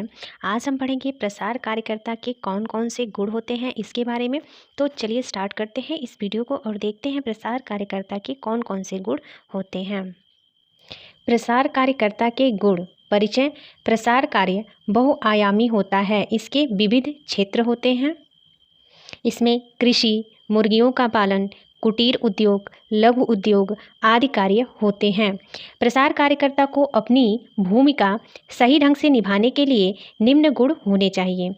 है। आज हम पढ़ेंगे प्रसार कार्यकर्ता के कौन कौन से गुण होते हैं इसके बारे में। तो चलिए स्टार्ट करते हैं इस वीडियो को और देखते हैं प्रसार कार्यकर्ता के कौन कौन से गुण होते हैं। प्रसार कार्यकर्ता के गुण। परिचय। प्रसार कार्य बहुआयामी होता है, इसके विविध क्षेत्र होते हैं। इसमें कृषि, मुर्गियों का पालन, कुटीर उद्योग, लघु उद्योग आदि कार्य होते हैं। प्रसार कार्यकर्ता को अपनी भूमिका सही ढंग से निभाने के लिए निम्न गुण होने चाहिए।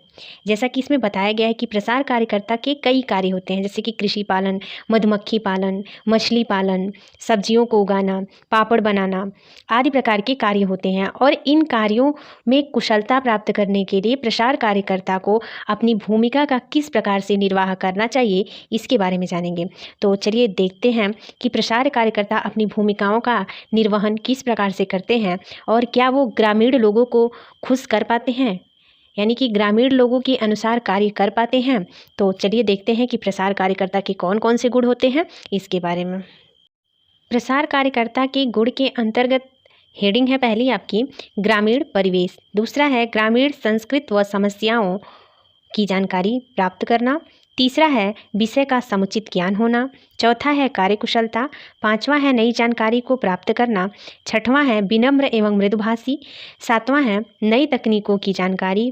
जैसा कि इसमें बताया गया है कि प्रसार कार्यकर्ता के कई कार्य होते हैं, जैसे कि कृषि पालन, मधुमक्खी पालन, मछली पालन, सब्जियों को उगाना, पापड़ बनाना आदि प्रकार के कार्य होते हैं। और इन कार्यों में कुशलता प्राप्त करने के लिए प्रसार कार्यकर्ता को अपनी भूमिका का किस प्रकार से निर्वाह करना चाहिए इसके बारे में जानेंगे। तो चलिए देखते हैं कि प्रसार कार्यकर्ता अपनी भूमिकाओं का निर्वहन किस प्रकार से करते हैं और क्या वो ग्रामीण लोगों को खुश कर पाते हैं, यानी कि ग्रामीण लोगों के अनुसार कार्य कर पाते हैं। तो चलिए देखते हैं कि प्रसार कार्यकर्ता के कौन कौन से गुण होते हैं इसके बारे में। प्रसार कार्यकर्ता के गुण के अंतर्गत हेडिंग है पहली आपकी ग्रामीण परिवेश, दूसरा है ग्रामीण संस्कृति व समस्याओं की जानकारी प्राप्त करना, तीसरा है विषय का समुचित ज्ञान होना, चौथा है कार्यकुशलता, पांचवा है नई जानकारी को प्राप्त करना, छठवां है विनम्र एवं मृदुभाषी, सातवां है नई तकनीकों की जानकारी,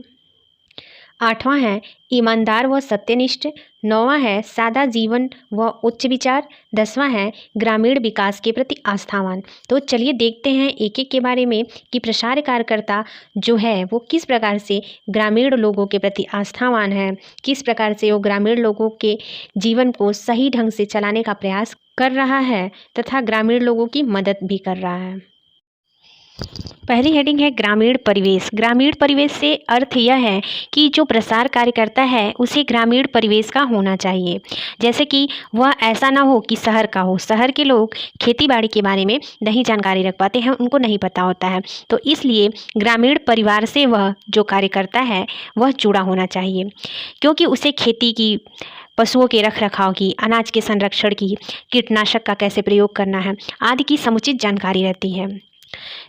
आठवां है ईमानदार व सत्यनिष्ठ, नौवां है सादा जीवन व उच्च विचार, दसवां है ग्रामीण विकास के प्रति आस्थावान। तो चलिए देखते हैं एक एक के बारे में कि प्रसार कार्यकर्ता जो है वो किस प्रकार से ग्रामीण लोगों के प्रति आस्थावान है, किस प्रकार से वो ग्रामीण लोगों के जीवन को सही ढंग से चलाने का प्रयास कर रहा है तथा ग्रामीण लोगों की मदद भी कर रहा है। पहली हेडिंग है ग्रामीण परिवेश। ग्रामीण परिवेश से अर्थ यह है कि जो प्रसार कार्यकर्ता है उसे ग्रामीण परिवेश का होना चाहिए, जैसे कि वह ऐसा ना हो कि शहर का हो। शहर के लोग खेती बाड़ी के बारे में नहीं जानकारी रख पाते हैं, उनको नहीं पता होता है, तो इसलिए ग्रामीण परिवार से वह जो कार्यकर्ता है वह जुड़ा होना चाहिए, क्योंकि उसे खेती की, पशुओं के रख रखाव की, अनाज के संरक्षण की, कीटनाशक का कैसे प्रयोग करना है आदि की समुचित जानकारी रहती है।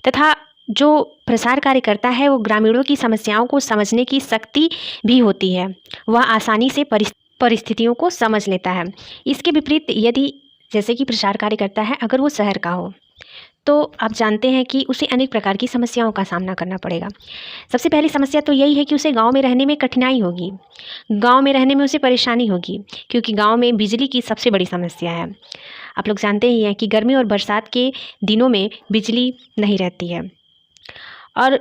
तथा जो प्रसार कार्यकर्ता है वो ग्रामीणों की समस्याओं को समझने की शक्ति भी होती है, वह आसानी से परिस्थितियों को समझ लेता है। इसके विपरीत यदि जैसे कि प्रसार कार्यकर्ता है अगर वो शहर का हो तो आप जानते हैं कि उसे अनेक प्रकार की समस्याओं का सामना करना पड़ेगा। सबसे पहली समस्या तो यही है कि उसे गांव में रहने में कठिनाई होगी, गांव में रहने में उसे परेशानी होगी, क्योंकि गांव में बिजली की सबसे बड़ी समस्या है। आप लोग जानते ही हैं कि गर्मी और बरसात के दिनों में बिजली नहीं रहती है और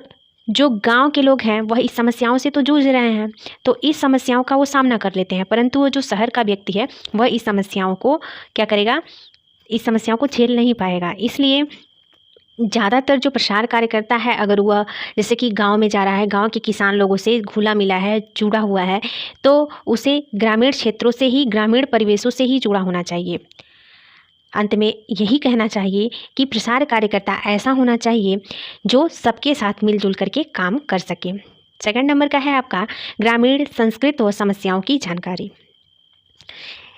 जो गांव के लोग हैं वह इस समस्याओं से तो जूझ रहे हैं, तो इस समस्याओं का वो सामना कर लेते हैं, परंतु वो जो शहर का व्यक्ति है वह इस समस्याओं को क्या करेगा, इस समस्याओं को झेल नहीं पाएगा। इसलिए ज़्यादातर जो प्रसार कार्यकर्ता है अगर वह जैसे कि गांव में जा रहा है, गांव के किसान लोगों से घुला मिला है, जुड़ा हुआ है, तो उसे ग्रामीण क्षेत्रों से ही, ग्रामीण परिवेशों से ही जुड़ा होना चाहिए। अंत में यही कहना चाहिए कि प्रसार कार्यकर्ता ऐसा होना चाहिए जो सबके साथ मिलजुल करके काम कर सके। सेकंड नंबर का है आपका ग्रामीण संस्कृति व समस्याओं की जानकारी।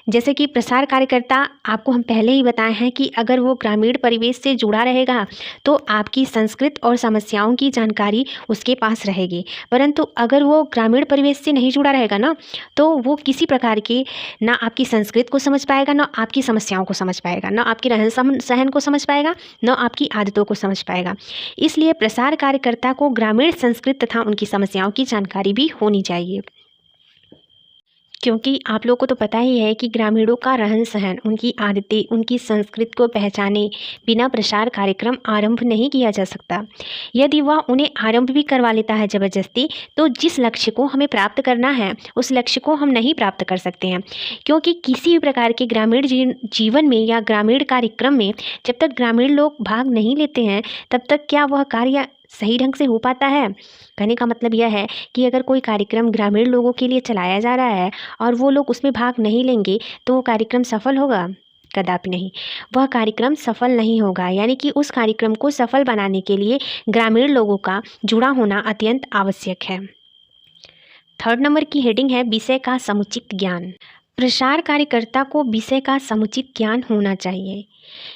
जैसे कि प्रसार कार्यकर्ता, आपको हम पहले ही बताए हैं कि अगर वो ग्रामीण परिवेश से जुड़ा रहेगा तो आपकी संस्कृति और समस्याओं की जानकारी उसके पास रहेगी, परंतु अगर वो ग्रामीण परिवेश से नहीं जुड़ा रहेगा ना तो वो किसी प्रकार की ना आपकी संस्कृति को समझ पाएगा, ना आपकी समस्याओं को समझ पाएगा, ना आपके रहन सहन को समझ पाएगा, ना आपकी आदतों को समझ पाएगा। इसलिए प्रसार कार्यकर्ता को ग्रामीण संस्कृति तथा उनकी समस्याओं की जानकारी भी होनी चाहिए, क्योंकि आप लोगों को तो पता ही है कि ग्रामीणों का रहन सहन, उनकी आदतें, उनकी संस्कृति को पहचाने बिना प्रसार कार्यक्रम आरंभ नहीं किया जा सकता। यदि वह उन्हें आरंभ भी करवा लेता है ज़बरदस्ती, तो जिस लक्ष्य को हमें प्राप्त करना है उस लक्ष्य को हम नहीं प्राप्त कर सकते हैं, क्योंकि किसी भी प्रकार के ग्रामीण जीवन में या ग्रामीण कार्यक्रम में जब तक ग्रामीण लोग भाग नहीं लेते हैं तब तक क्या वह कार्य सही ढंग से हो पाता है। कहने का मतलब यह है कि अगर कोई कार्यक्रम ग्रामीण लोगों के लिए चलाया जा रहा है और वो लोग उसमें भाग नहीं लेंगे तो वो कार्यक्रम सफल होगा? कदापि नहीं, वह कार्यक्रम सफल नहीं होगा। यानी कि उस कार्यक्रम को सफल बनाने के लिए ग्रामीण लोगों का जुड़ा होना अत्यंत आवश्यक है। थर्ड नंबर की हेडिंग है विषय का समुचित ज्ञान। प्रसार कार्यकर्ता को विषय का समुचित ज्ञान होना चाहिए।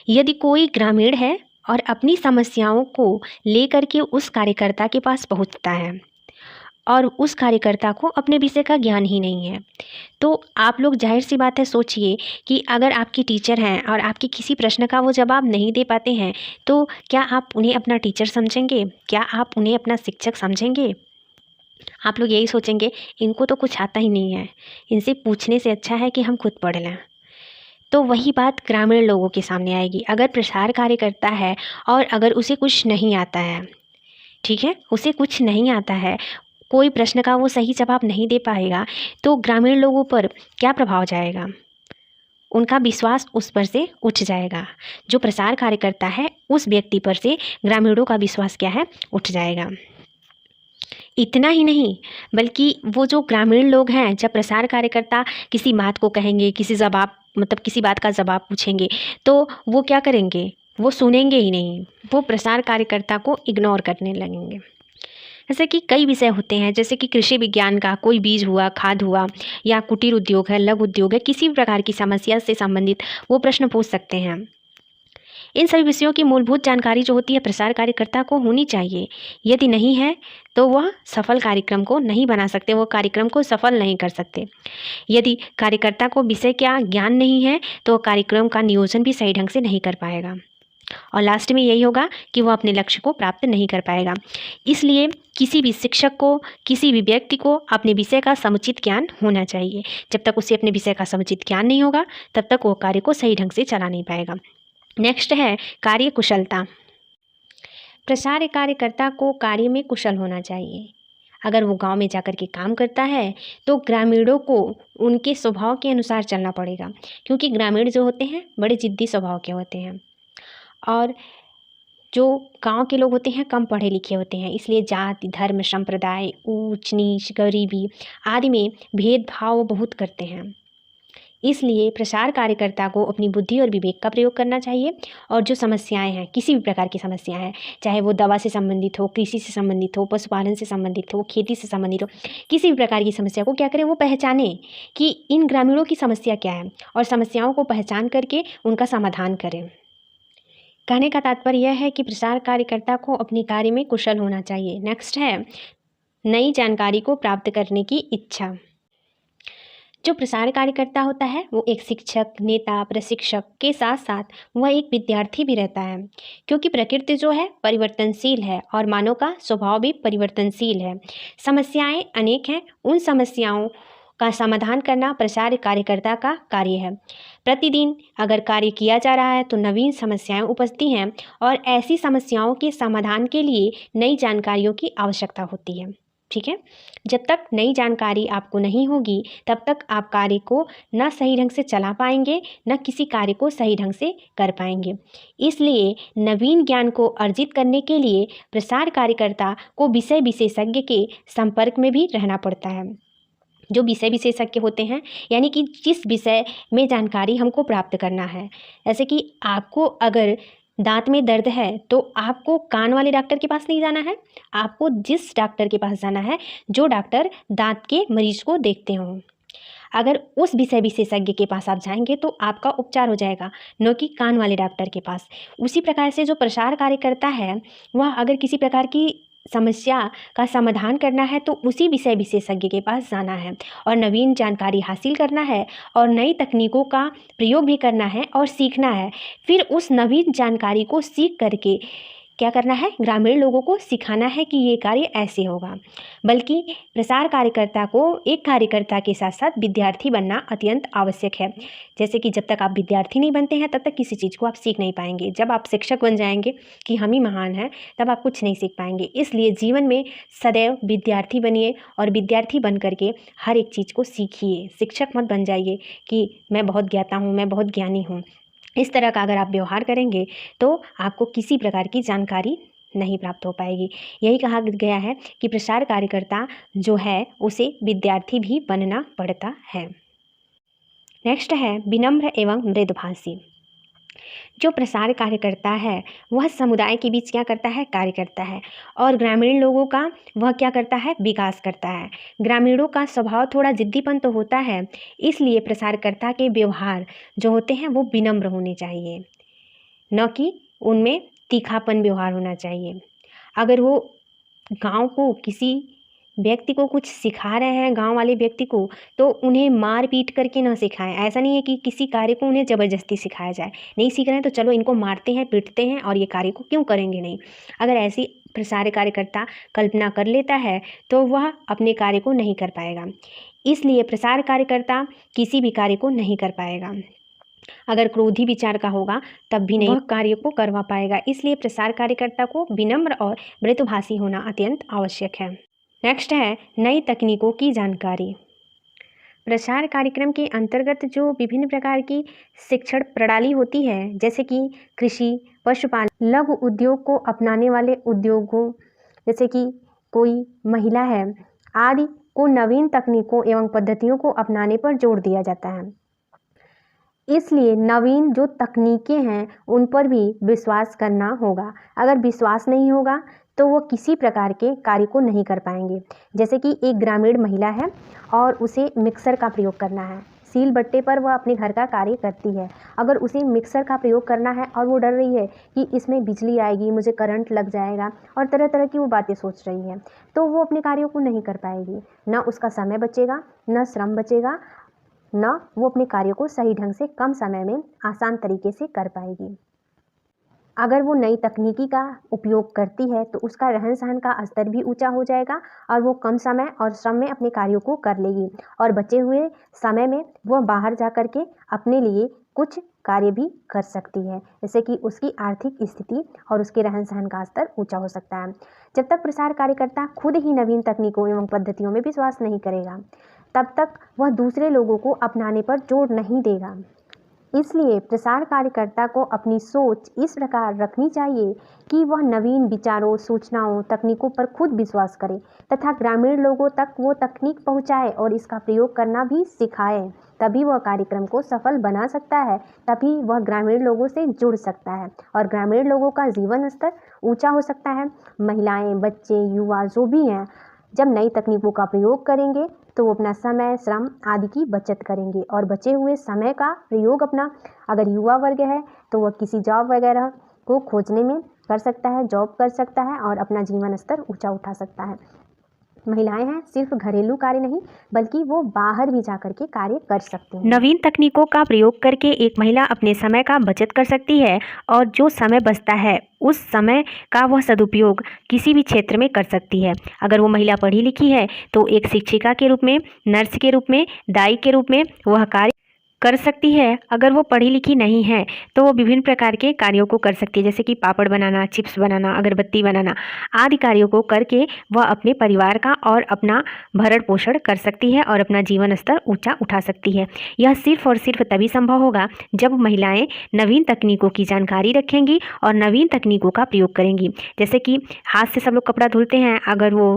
यदि कोई ग्रामीण है और अपनी समस्याओं को लेकर के उस कार्यकर्ता के पास पहुंचता है और उस कार्यकर्ता को अपने विषय का ज्ञान ही नहीं है। तो आप लोग जाहिर सी बात है सोचिए कि अगर आपकी टीचर हैं और आपके किसी प्रश्न का वो जवाब नहीं दे पाते हैं, तो क्या आप उन्हें अपना टीचर समझेंगे? क्या आप उन्हें अपना शिक्षक समझेंगे? आप लोग यही सोचेंगे इनको तो कुछ आता ही नहीं है, इनसे पूछने से अच्छा है कि हम खुद पढ़ लें। तो वही बात ग्रामीण लोगों के सामने आएगी। अगर प्रसार कार्य करता है और अगर उसे कुछ नहीं आता है, ठीक है, उसे कुछ नहीं आता है, कोई प्रश्न का वो सही जवाब नहीं दे पाएगा, तो ग्रामीण लोगों पर क्या प्रभाव जाएगा? उनका विश्वास उस पर से उठ जाएगा। जो प्रसार कार्य करता है उस व्यक्ति पर से ग्रामीणों का विश्वास क्या है, उठ जाएगा। इतना ही नहीं, बल्कि वो जो ग्रामीण लोग हैं, जब प्रसार कार्यकर्ता किसी बात को कहेंगे, किसी बात का जवाब पूछेंगे, तो वो क्या करेंगे? वो सुनेंगे ही नहीं, वो प्रसार कार्यकर्ता को इग्नोर करने लगेंगे। जैसे कि कई विषय होते हैं, जैसे कि कृषि विज्ञान का कोई बीज हुआ, खाद हुआ, या कुटीर उद्योग है, लघु उद्योग है, किसी भी प्रकार की समस्या से संबंधित वो प्रश्न पूछ सकते हैं। इन सभी विषयों की मूलभूत जानकारी जो होती है प्रसार कार्यकर्ता को होनी चाहिए। यदि नहीं है तो वह सफल कार्यक्रम को नहीं बना सकते, वो कार्यक्रम को सफल नहीं कर सकते। यदि कार्यकर्ता को विषय का ज्ञान नहीं है तो कार्यक्रम का नियोजन भी सही ढंग से नहीं कर पाएगा, और लास्ट में यही होगा कि वह अपने लक्ष्य को प्राप्त नहीं कर पाएगा। इसलिए किसी भी शिक्षक को, किसी भी व्यक्ति को अपने विषय का समुचित ज्ञान होना चाहिए। जब तक उसे अपने विषय का समुचित ज्ञान नहीं होगा तब तक वो कार्य को सही ढंग से चला नहीं पाएगा। नेक्स्ट है कार्य कुशलता। प्रसार कार्यकर्ता को कार्य में कुशल होना चाहिए। अगर वो गांव में जाकर के काम करता है तो ग्रामीणों को उनके स्वभाव के अनुसार चलना पड़ेगा, क्योंकि ग्रामीण जो होते हैं बड़े जिद्दी स्वभाव के होते हैं, और जो गांव के लोग होते हैं कम पढ़े लिखे होते हैं। इसलिए जाति, धर्म, संप्रदाय, ऊंच नीच, गरीबी आदि में भेदभाव बहुत करते हैं। इसलिए प्रसार कार्यकर्ता को अपनी बुद्धि और विवेक का प्रयोग करना चाहिए, और जो समस्याएं हैं, किसी भी प्रकार की समस्याएं हैं, चाहे वो दवा से संबंधित हो, कृषि से संबंधित हो, पशुपालन से संबंधित हो, खेती से संबंधित हो, किसी भी प्रकार की समस्या को क्या करें, वो पहचाने कि इन ग्रामीणों की समस्या क्या है, और समस्याओं को पहचान करके उनका समाधान करें। कहने का तात्पर्य यह है कि प्रसार कार्यकर्ता को अपने कार्य में कुशल होना चाहिए। नेक्स्ट है नई जानकारी को प्राप्त करने की इच्छा। जो प्रसार कार्यकर्ता होता है वो एक शिक्षक, नेता, प्रशिक्षक के साथ साथ वह एक विद्यार्थी भी रहता है, क्योंकि प्रकृति जो है परिवर्तनशील है और मानव का स्वभाव भी परिवर्तनशील है। समस्याएं अनेक हैं, उन समस्याओं का समाधान करना प्रसार कार्यकर्ता का कार्य है। प्रतिदिन अगर कार्य किया जा रहा है तो नवीन समस्याएं उपजती हैं, और ऐसी समस्याओं के समाधान के लिए नई जानकारियों की आवश्यकता होती है। ठीक है, जब तक नई जानकारी आपको नहीं होगी तब तक आप कार्य को न सही ढंग से चला पाएंगे, न किसी कार्य को सही ढंग से कर पाएंगे। इसलिए नवीन ज्ञान को अर्जित करने के लिए प्रसार कार्यकर्ता को विषय विशेषज्ञ के संपर्क में भी रहना पड़ता है। जो विषय विशेषज्ञ होते हैं, यानी कि जिस विषय में जानकारी हमको प्राप्त करना है। जैसे कि आपको अगर दांत में दर्द है तो आपको कान वाले डॉक्टर के पास नहीं जाना है, आपको जिस डॉक्टर के पास जाना है जो डॉक्टर दांत के मरीज को देखते हों। अगर उस विषय विशेषज्ञ के पास आप जाएंगे तो आपका उपचार हो जाएगा, न कि कान वाले डॉक्टर के पास। उसी प्रकार से जो प्रसार कार्य करता है वह अगर किसी प्रकार की समस्या का समाधान करना है तो उसी विषय विशेषज्ञ के पास जाना है, और नवीन जानकारी हासिल करना है, और नई तकनीकों का प्रयोग भी करना है और सीखना है। फिर उस नवीन जानकारी को सीख करके क्या करना है, ग्रामीण लोगों को सिखाना है कि ये कार्य ऐसे होगा। बल्कि प्रसार कार्यकर्ता को एक कार्यकर्ता के साथ साथ विद्यार्थी बनना अत्यंत आवश्यक है। जैसे कि जब तक आप विद्यार्थी नहीं बनते हैं तब तक किसी चीज़ को आप सीख नहीं पाएंगे। जब आप शिक्षक बन जाएंगे कि हम ही महान हैं तब आप कुछ नहीं सीख पाएंगे। इसलिए जीवन में सदैव विद्यार्थी बनिए, और विद्यार्थी बन करके हर एक चीज़ को सीखिए। शिक्षक मत बन जाइए कि मैं बहुत ज्ञाता हूँ, मैं बहुत ज्ञानी हूँ। इस तरह का अगर आप व्यवहार करेंगे तो आपको किसी प्रकार की जानकारी नहीं प्राप्त हो पाएगी। यही कहा गया है कि प्रसार कार्यकर्ता जो है उसे विद्यार्थी भी बनना पड़ता है। नेक्स्ट है विनम्र एवं मृदुभाषी। जो प्रसार कार्यकर्ता है वह समुदाय के बीच क्या करता है, कार्य करता है, और ग्रामीण लोगों का वह क्या करता है, विकास करता है। ग्रामीणों का स्वभाव थोड़ा जिद्दीपन तो होता है, इसलिए प्रसारकर्ता के व्यवहार जो होते हैं वो विनम्र होने चाहिए, न कि उनमें तीखापन व्यवहार होना चाहिए। अगर वो गांव को किसी व्यक्ति को कुछ सिखा रहे हैं, गांव वाले व्यक्ति को, तो उन्हें मार पीट करके ना सिखाएं। ऐसा नहीं है कि किसी कार्य को उन्हें ज़बरदस्ती सिखाया जाए। नहीं सीख रहे हैं तो चलो इनको मारते हैं, पीटते हैं और ये कार्य को क्यों करेंगे नहीं। अगर ऐसी प्रसार कार्यकर्ता कल्पना कर लेता है तो वह अपने कार्य को नहीं कर पाएगा। इसलिए प्रसार कार्यकर्ता किसी भी कार्य को नहीं कर पाएगा। अगर क्रोधी विचार का होगा तब भी नहीं वह कार्य को करवा पाएगा। इसलिए प्रसार कार्यकर्ता को विनम्र और मृदुभाषी होना अत्यंत आवश्यक है। नेक्स्ट है नई तकनीकों की जानकारी। प्रसार कार्यक्रम के अंतर्गत जो विभिन्न प्रकार की शिक्षण प्रणाली होती है, जैसे कि कृषि, पशुपालन, लघु उद्योग को अपनाने वाले उद्योगों, जैसे कि कोई महिला है आदि को नवीन तकनीकों एवं पद्धतियों को अपनाने पर जोर दिया जाता है। इसलिए नवीन जो तकनीकें हैं उन पर भी विश्वास करना होगा। अगर विश्वास नहीं होगा तो वो किसी प्रकार के कार्य को नहीं कर पाएंगे। जैसे कि एक ग्रामीण महिला है और उसे मिक्सर का प्रयोग करना है, सील बट्टे पर वह अपने घर का कार्य करती है। अगर उसे मिक्सर का प्रयोग करना है और वो डर रही है कि इसमें बिजली आएगी, मुझे करंट लग जाएगा और तरह तरह की वो बातें सोच रही है, तो वो अपने कार्यों को नहीं कर पाएगी। न उसका समय बचेगा, न श्रम बचेगा, न वो अपने कार्यों को सही ढंग से कम समय में आसान तरीके से कर पाएगी। अगर वो नई तकनीकी का उपयोग करती है तो उसका रहन सहन का स्तर भी ऊंचा हो जाएगा और वो कम समय और श्रम में अपने कार्यों को कर लेगी और बचे हुए समय में वह बाहर जा कर के अपने लिए कुछ कार्य भी कर सकती है, जैसे कि उसकी आर्थिक स्थिति और उसके रहन सहन का स्तर ऊंचा हो सकता है। जब तक प्रसार कार्यकर्ता खुद ही नवीन तकनीकों एवं पद्धतियों में विश्वास नहीं करेगा तब तक वह दूसरे लोगों को अपनाने पर जोर नहीं देगा। इसलिए प्रसार कार्यकर्ता को अपनी सोच इस प्रकार रखनी चाहिए कि वह नवीन विचारों, सूचनाओं, तकनीकों पर खुद विश्वास करे तथा ग्रामीण लोगों तक वो तकनीक पहुंचाए और इसका प्रयोग करना भी सिखाए। तभी वह कार्यक्रम को सफल बना सकता है, तभी वह ग्रामीण लोगों से जुड़ सकता है और ग्रामीण लोगों का जीवन स्तर ऊंचा हो सकता है। महिलाएं, बच्चे, युवा जो भी हैं, जब नई तकनीकों का प्रयोग करेंगे तो वो अपना समय, श्रम आदि की बचत करेंगे और बचे हुए समय का प्रयोग अपना, अगर युवा वर्ग है तो वह किसी जॉब वगैरह को खोजने में कर सकता है, जॉब कर सकता है और अपना जीवन स्तर ऊंचा उठा सकता है। महिलाएं हैं सिर्फ घरेलू कार्य नहीं बल्कि वो बाहर भी जाकर के कार्य कर सकती हैं। नवीन तकनीकों का प्रयोग करके एक महिला अपने समय का बचत कर सकती है और जो समय बचता है उस समय का वह सदुपयोग किसी भी क्षेत्र में कर सकती है। अगर वो महिला पढ़ी लिखी है तो एक शिक्षिका के रूप में, नर्स के रूप में, दाई के रूप में वह कार्य कर सकती है। अगर वो पढ़ी लिखी नहीं है तो वो विभिन्न प्रकार के कार्यों को कर सकती है, जैसे कि पापड़ बनाना, चिप्स बनाना, अगरबत्ती बनाना आदि कार्यों को करके वह अपने परिवार का और अपना भरण पोषण कर सकती है और अपना जीवन स्तर ऊंचा उठा सकती है। यह सिर्फ और सिर्फ तभी संभव होगा जब महिलाएं नवीन तकनीकों की जानकारी रखेंगी और नवीन तकनीकों का प्रयोग करेंगी। जैसे कि हाथ से सब लोग कपड़ा धुलते हैं, अगर वो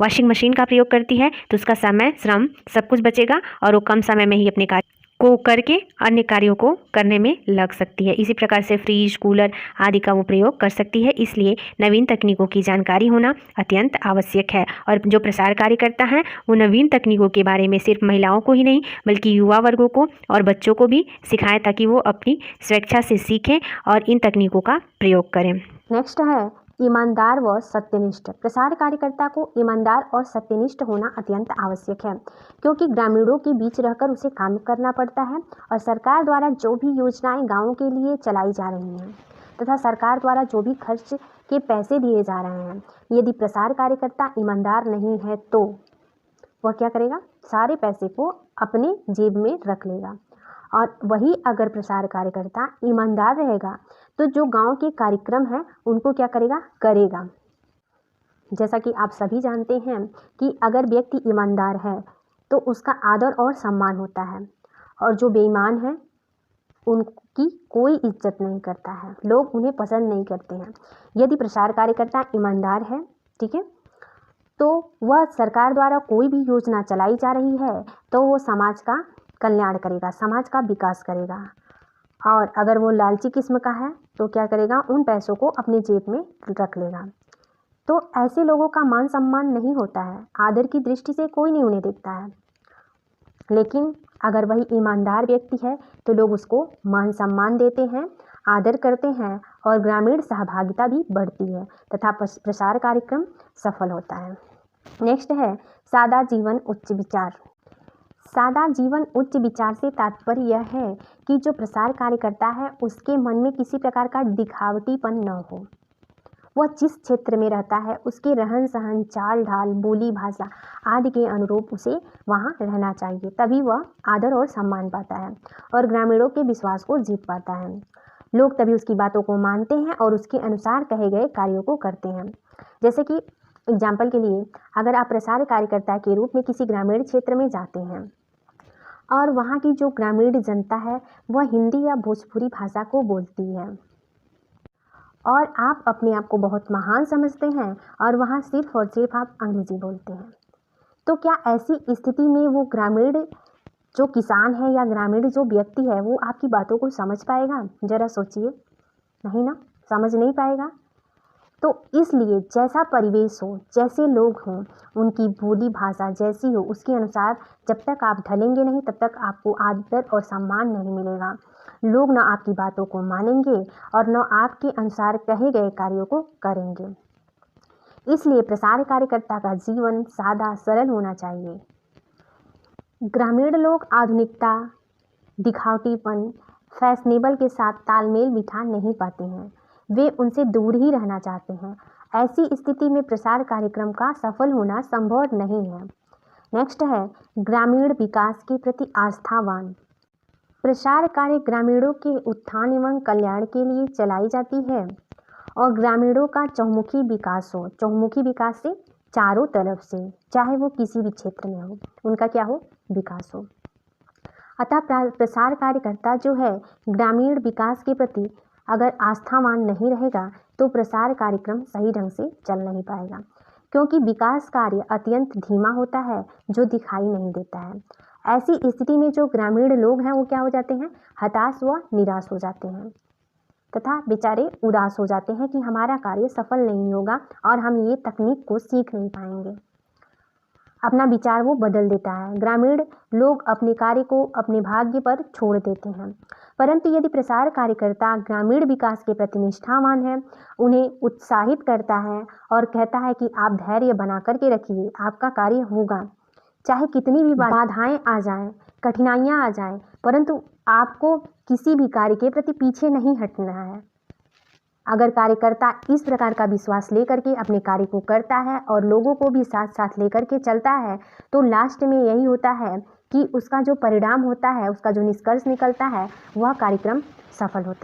वॉशिंग मशीन का प्रयोग करती है तो उसका समय, श्रम सब कुछ बचेगा और वो कम समय में ही अपने कार्य को करके अन्य कार्यों को करने में लग सकती है। इसी प्रकार से फ्रिज, कूलर आदि का वो प्रयोग कर सकती है। इसलिए नवीन तकनीकों की जानकारी होना अत्यंत आवश्यक है और जो प्रसार कार्यकर्ता हैं वो नवीन तकनीकों के बारे में सिर्फ महिलाओं को ही नहीं बल्कि युवा वर्गों को और बच्चों को भी सिखाएं ताकि वो अपनी स्वेच्छा से सीखें और इन तकनीकों का प्रयोग करें। नेक्स्ट है ईमानदार व सत्यनिष्ठ। प्रसार कार्यकर्ता को ईमानदार और सत्यनिष्ठ होना अत्यंत आवश्यक है, क्योंकि ग्रामीणों के बीच रहकर उसे काम करना पड़ता है और सरकार द्वारा जो भी योजनाएं गांवों के लिए चलाई जा रही हैं तथा सरकार द्वारा जो भी खर्च के पैसे दिए जा रहे हैं, यदि प्रसार कार्यकर्ता ईमानदार नहीं है तो वह क्या करेगा, सारे पैसे को अपने जेब में रख लेगा। और वही अगर प्रसार कार्यकर्ता ईमानदार रहेगा तो जो गांव के कार्यक्रम हैं उनको क्या करेगा, करेगा। जैसा कि आप सभी जानते हैं कि अगर व्यक्ति ईमानदार है तो उसका आदर और सम्मान होता है और जो बेईमान है उनकी कोई इज्जत नहीं करता है, लोग उन्हें पसंद नहीं करते हैं। यदि प्रसार कार्यकर्ता ईमानदार है, ठीक है, तो वह सरकार द्वारा कोई भी योजना चलाई जा रही है तो वो समाज का कल्याण करेगा, समाज का विकास करेगा। और अगर वो लालची किस्म का है तो क्या करेगा, उन पैसों को अपने जेब में रख लेगा। तो ऐसे लोगों का मान सम्मान नहीं होता है, आदर की दृष्टि से कोई नहीं उन्हें देखता है। लेकिन अगर वही ईमानदार व्यक्ति है तो लोग उसको मान सम्मान देते हैं, आदर करते हैं और ग्रामीण सहभागिता भी बढ़ती है तथा प्रसार कार्यक्रम सफल होता है। नेक्स्ट है सादा जीवन उच्च विचार। सादा जीवन उच्च विचार से तात्पर्य यह है कि जो प्रसार कार्यकर्ता है उसके मन में किसी प्रकार का दिखावटीपन न हो। वह जिस क्षेत्र में रहता है उसके रहन सहन, चाल ढाल, बोली भाषा आदि के अनुरूप उसे वहाँ रहना चाहिए, तभी वह आदर और सम्मान पाता है और ग्रामीणों के विश्वास को जीत पाता है। लोग तभी उसकी बातों को मानते हैं और उसके अनुसार कहे गए कार्यों को करते हैं। जैसे कि एग्जाम्पल के लिए, अगर आप प्रसार कार्यकर्ता के रूप में किसी ग्रामीण क्षेत्र में जाते हैं और वहाँ की जो ग्रामीण जनता है वह हिंदी या भोजपुरी भाषा को बोलती है और आप अपने आप को बहुत महान समझते हैं और वहाँ सिर्फ और सिर्फ आप अंग्रेजी बोलते हैं, तो क्या ऐसी स्थिति में वो ग्रामीण जो किसान है या ग्रामीण जो व्यक्ति है वो आपकी बातों को समझ पाएगा? ज़रा सोचिए, नहीं ना, समझ नहीं पाएगा। तो इसलिए जैसा परिवेश हो, जैसे लोग हों, उनकी बोली भाषा जैसी हो उसके अनुसार जब तक आप ढलेंगे नहीं तब तक आपको आदर और सम्मान नहीं मिलेगा। लोग न आपकी बातों को मानेंगे और न आपके अनुसार कहे गए कार्यों को करेंगे। इसलिए प्रसार कार्यकर्ता का जीवन सादा सरल होना चाहिए। ग्रामीण लोग आधुनिकता, दिखावटीपन, फैशनेबल के साथ तालमेल बिठा नहीं पाते हैं, वे उनसे दूर ही रहना चाहते हैं। ऐसी स्थिति में प्रसार कार्यक्रम का सफल होना संभव नहीं है। नेक्स्ट है ग्रामीण विकास के प्रति आस्थावान। प्रसार कार्य ग्रामीणों के उत्थान एवं कल्याण के लिए चलाई जाती है और ग्रामीणों का चहुमुखी विकास हो। चहुमुखी विकास से चारों तरफ से, चाहे वो किसी भी क्षेत्र में हो, उनका क्या हो, विकास हो। अतः प्रसार कार्यकर्ता जो है ग्रामीण विकास के प्रति अगर आस्थावान नहीं रहेगा तो प्रसार कार्यक्रम सही ढंग से चल नहीं पाएगा, क्योंकि विकास कार्य अत्यंत धीमा होता है जो दिखाई नहीं देता है। ऐसी स्थिति में जो ग्रामीण लोग हैं वो क्या हो जाते हैं, हताश व निराश हो जाते हैं तथा बेचारे उदास हो जाते हैं कि हमारा कार्य सफल नहीं होगा और हम ये तकनीक को सीख नहीं पाएंगे। अपना विचार वो बदल देता है। ग्रामीण लोग अपने कार्य को अपने भाग्य पर छोड़ देते हैं, परंतु यदि प्रसार कार्यकर्ता ग्रामीण विकास के प्रति निष्ठावान है, उन्हें उत्साहित करता है और कहता है कि आप धैर्य बना करके रखिए, आपका कार्य होगा, चाहे कितनी भी बाधाएं आ जाएं, कठिनाइयां आ जाएं, परंतु आपको किसी भी कार्य के प्रति पीछे नहीं हटना है। अगर कार्यकर्ता इस प्रकार का विश्वास लेकर के अपने कार्य को करता है और लोगों को भी साथ साथ लेकर के चलता है तो लास्ट में यही होता है कि उसका जो परिणाम होता है, उसका जो निष्कर्ष निकलता है, वह कार्यक्रम सफल होता है।